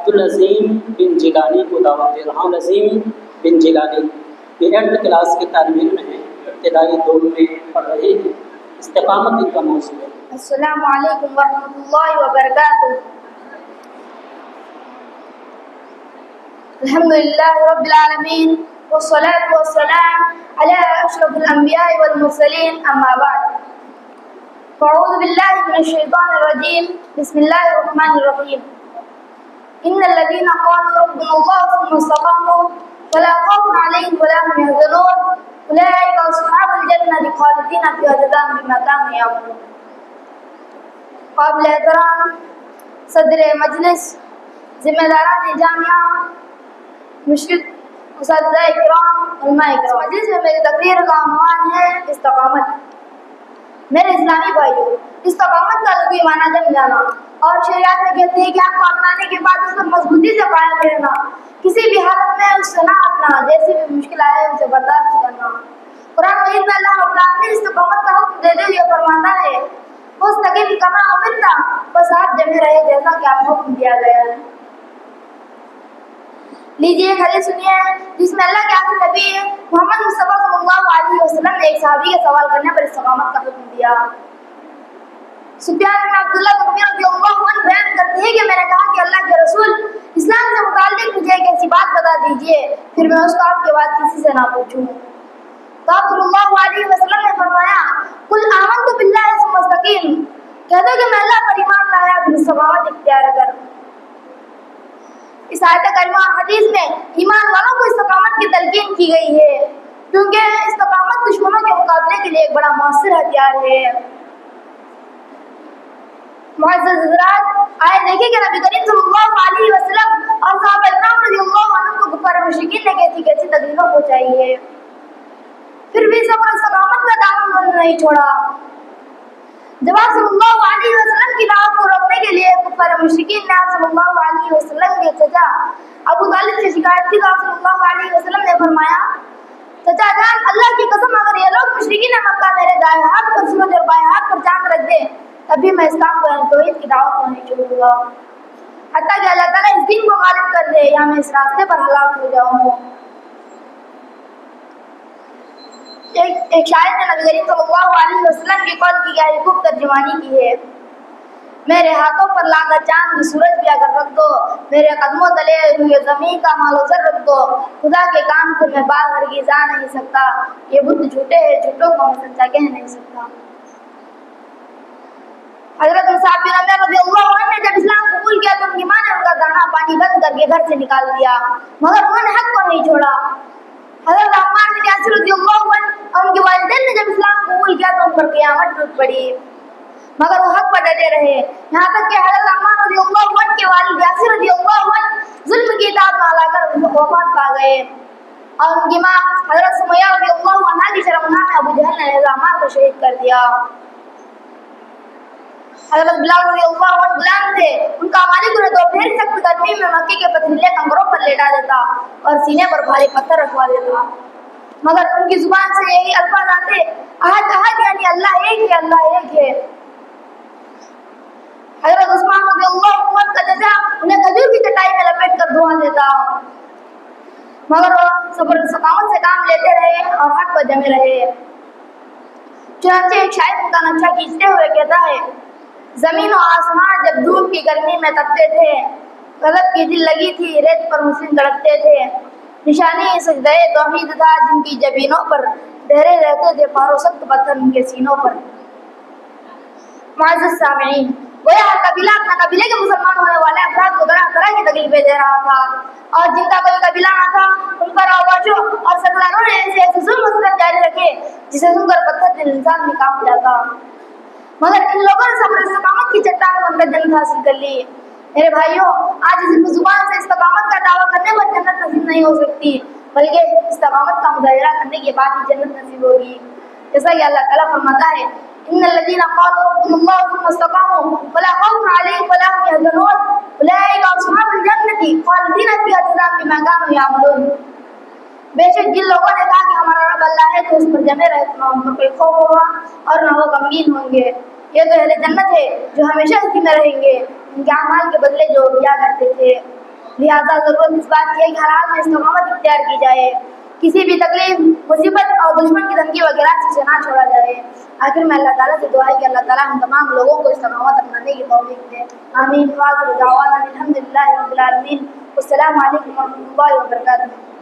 عبدالعظیم بن جیلانی کو دعوت دے رہا ہوں۔ عظیم بن جیلانی یہ 8th کلاس کے طالب علم ہیں، ابتدائی دور میں پڑھ رہے ہیں۔ استقامت ان کا موضوع ہے۔ السلام علیکم ورحمۃ اللہ وبرکاتہ۔ الحمدللہ رب العالمین والصلاة والسلام علی اشرف الانبیاء والمرسلین، اما بعد فاعوذ باللہ من الشیطان الرجیم، بسم اللہ الرحمن الرحیم۔ ان الذین قالوا ربنا اللہ ثم استقاموا فلا خوف علیہم ولا هم يحزنون اولئک اصحاب الجنة خالدین فیہا جزاء بما كانوا یعملون۔ قابل احترام صدر مجلس، ذمہ داران جامعہ، مشرق اساتذہ اکرام، علماء اکرام، مجلس میں میری تقریر کا عنوان ہے استقامت۔ میرے اسلامی بھائیوں، استقامت کا لغوی معنی جم جانا، اور شریعت میں کہتے ہیں کہ آپ کو اپنانے کے بعد اس پر مضبوطی سے قائم رہنا، کسی بھی حالت میں اس سے نہ ہٹنا، جیسی بھی مشکل آئے اسے برداشت کرنا۔ قرآن مجید میں اللہ رب العالمین استقامت کا حکم دیتے ہوئے فرماتا ہے مستقیم کما امرتا، بس آپ جمے رہے جیسا کہ آپ کو حکم دیا گیا ہے۔ لیجیے ایک حدیث سنیے جس میں اللہ کے آخری نبی محمد مصطفیٰ صلی اللہ علیہ وسلم نے ایک صحابی کے سوال کرنے پر استقامت کا حکم دیا۔ سفیان بن عبداللہ رضی اللہ عنہ بیان کرتے ہیں کہ میں نے کہا کہ اللہ کے رسول، اسلام سے متعلق مجھے ایک ایسی بات بتا دیجیے پھر میں اس کو آپ کے بعد کسی سے نہ پوچھوں۔ تو آپ صلی اللہ علیہ وسلم نے فرمایا قل آمنت باللہ ثم استقیم، کہہ دو کہ میں اللہ پر ایمان لایا پھر استقامت اختیار کر۔ اس آیت کریمہ حدیث میں ایمان والوں کو استقامت کی تلقین کی گئی ہے، کیونکہ استقامت دشمنوں کے مقابلے کے لیے ایک بڑا مؤثر ہتھیار ہے۔ معزز حضرات، آئے دیکھیں کہ نبی کریم صلی اللہ علیہ وسلم اور صحابہ اکرام رضی اللہ عنہ کو کفار مشرکین نے کیسی کیسی تکلیفیں پہنچائی ہے، پھر بھی صبر و استقامت کا دامن انہوں نے نہیں چھوڑا۔ جب آپ صلی اللہ علیہ وسلم کی دعوت کو روکنے کے لیے کفار مشرکین نے آپ صلی اللہ علیہ وسلم کے چچا ابو طالب سے شکایت کی تو آپ صلی اللہ علیہ وسلم نے فرمایا چچا جان، اللہ کی قسم اگر یہ لوگ مشرکین مکہ میرے دائیں ہاتھ پر سورج اور بائیں ہاتھ پر چاند رکھ دیں تب بھی میں اسلام کو توحید کی دعوت کو نہیں چھوڑوں گا، حتیٰ کہ اللہ تعالیٰ اس دین کو غالب کر دے یا میں اس راستے پر ہلاک ہو جاؤں۔ ایک شاعر نے نبی کریم صلی اللہ علیہ وسلم کے قول کی گہری خوب ترجمانی کی ہے، میرے ہاتھوں پر لا کر چاند سورج بھی اگر رکھ دو، میرے قدموں تلے روئے زمین کا مال و زر رکھ دو، خدا کے کام سے میں باز ہرگز آ نہیں سکتا، یہ بت جھوٹے ہیں جھوٹوں کو میں سچا کہہ نہیں سکتا۔ حضرت مصعب بن عمر رضی اللہ عنہ نے جب اسلام قبول کیا تو ان کی ماں نے ان کا دانا پانی بند کر کے گھر سے نکال دیا، مگر انہوں نے حق کو نہیں چھوڑا۔ حضرت عمار بن یاسر رضی اللہ عنہ اور ان کے والدین نے جب اسلام قبول کیا تو ان پر قیامت ٹوٹ پڑی، مگر وہ حق پر ڈٹے رہے، یہاں تک کہ حضرت عمار رضی اللہ عنہ کے والد یاسر رضی اللہ عنہ ظلم کی اطاعت نہ لا کر وفات پا گئے، اور ان کی ماں حضرت سمیہ رضی اللہ عنہ کی شرمگاہ میں ابو جہل نے حضرت عمار کو شہید کر دیا۔ حضرت بلال رضی اللہ عنہ غلام تھے، ان کا مالک انہیں دوپہر سخت گرمی میں مکے کے پتھریلے کنگروں پر لیٹا دیتا اور سینے پر بھاری پتھر رکھوا دیتا، مگر ان کی زبان سے یہی الفاظ آتے احد احد یعنی اللہ ایک ہے، اللہ ایک ہے۔ حضرت عثمان رضی اللہ عنہ کا چچا انہیں کھجور کی چٹائی میں لپیٹ کر دعا دیتا، مگر وہ صبر و استقامت سے کام لیتے رہے اور حق پر جمے رہے۔ چنانچہ ایک شاعر ان کا نقشہ کھینچتے ہوئے کہتا ہے زمین و آسمان جب دھوپ کی گرمی میں تپتے تھے، غضب کی دل لگی تھی ریت پر مسلم دھڑکتے تھے، نشانی سجدہ توحید تھا جن کی جبینوں پر، ٹھہرے رہتے تھے پارو سخت پتھر ان کے سینوں پر۔ معزز سامعین، گویا ہر قبیلہ اپنا قبیلے کے مسلمان ہونے والے افراد کو طرح طرح کی تکلیفیں دے رہا تھا، اور جن کا کوئی قبیلہ نہ تھا ان پر اوباشوں اور سرداروں نے ایسے ظلم و ستم جاری رکھے جسے سن کر پتھر دل انسان بھی کانپ جاتا، مگر ان لوگوں نے صبر استقامت کی چٹان بن کر جنت حاصل کر لی۔ میرے بھائیوں، آج اس زبان سے استقامت کا دعویٰ کرنے پر جنت نصیب نہیں ہو سکتی، بلکہ استقامت کا مظاہرہ کرنے کے بعد ہی جنت نصیب ہوگی، جیسا کہ اللہ تعالیٰ فرماتا ہے ان الذین قالوا ربنا اللہ ثم استقاموا فلا خوف علیہم ولا هم يحزنون اولئک اصحاب الجنة خالدین فیہا جزاء بما كانوا یعملون۔ بے شک جن لوگوں نے کہا کہ ہمارا رب اللہ ہے تو اس پر جمے رہے، نہ ان پر کوئی خوف ہوگا اور نہ وہ غمگین ہوں گے، یہ تو اہل جنت ہے جو ہمیشہ اسی میں رہیں گے، ان کے اعمال کے بدلے جو کیا کرتے تھے۔ لہٰذا ضرورت اس بات کی ہے کہ ہر حال میں استقامت اختیار کی جائے، کسی بھی تکلیف، مصیبت اور دشمن کی دھمکی وغیرہ سے نہ چھوڑا جائے۔ آخر میں اللہ تعالیٰ سے دعا ہے کہ اللہ تعالیٰ ہم تمام لوگوں کو استقامت اپنانے کی توفیق دے، آمین۔ وآخر دعوانا الحمد للہ رب العالمین۔ السلام علیکم ورحمۃ اللہ وبرکاتہ۔